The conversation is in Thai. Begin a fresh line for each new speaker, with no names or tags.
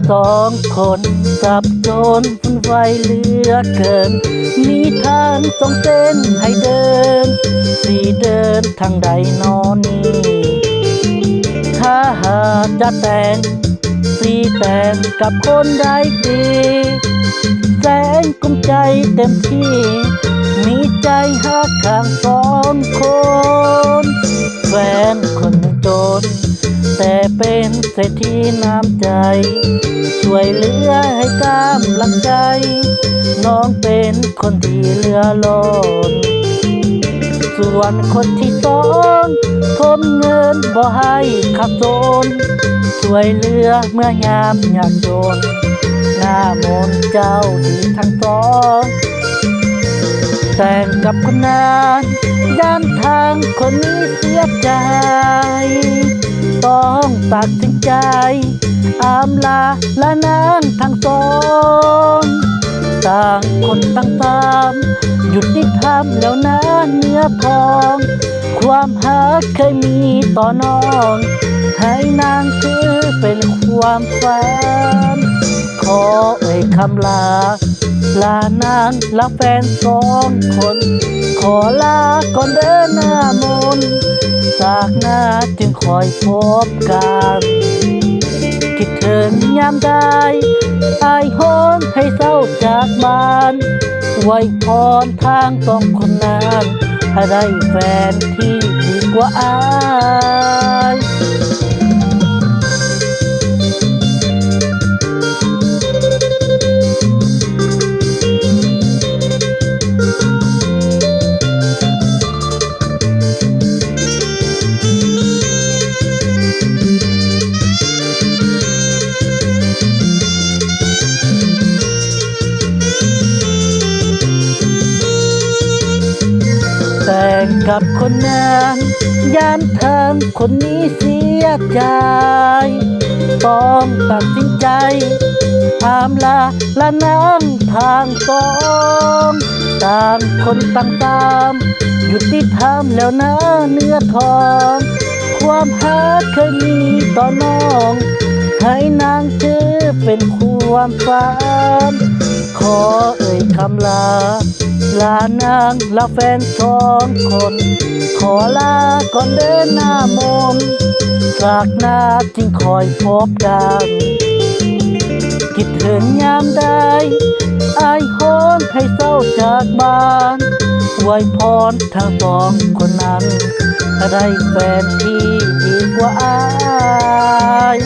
สองคนสับสนวุ่นวายเหลือเกินมีทางสองเส้นให้เดินสี่เดินทางใดนอนี้ถ้าหากจะแต่งสี่แต่งกับคนใดดีแสนกุมใจเต็มที่มีใจหักข้างสองคนแฟนคนหนึ่งจนแต่เป็นเศรษฐีน้ำใจช่วยเหลือให้กำลังใจน้องเป็นคนที่เหลือล้นส่วนคนที่สองทมเงินบ่ให้ขับจนช่วยเหลือเมื่อยามยากจนหน้ามนต์เจ้าดีทั้งสองแต่งกับคนนั้นย่านทางคนนี้เสียใจต้องตัดสินใจอำลาละนางทั้งสองต่างคนต่างตามหยุดที่ทำแล้วนะเนื้อทองความหักเคยมีต่อน้องให้นางคือเป็นความฝันขอเอ่ยคำลาลานางลาแฟนสองคนขอลาก่อนเดินหน้ามนต์จากหน้าจึงคอยพบกันคิดถึงยามใดอายโหนให้เศร้าจากบ้านไว้พรทางสองคนนั้นให้ได้แฟนที่ดีกว่าอายแต่งกับคนนั้นย่านทางคนนี้เสียใจต้องตัดสินใจอำลาละนางทางสองต่างคนต่างตามหยุดที่ทำแล้วนะเนื้อทองความหักเคยมีต่อน้องให้นางถือเป็นความฝันขอเอ่ยคำลาลานางลาแฟนสองคนขอลาก่อนเดินหน้ามนต์จากหน้าจึงคอยพบกันคิดถึงยามใดอายโหนให้เศร้าจากบ้านไว้พรทางสองคนนั้นให้ได้แฟนที่ดีกว่าอาย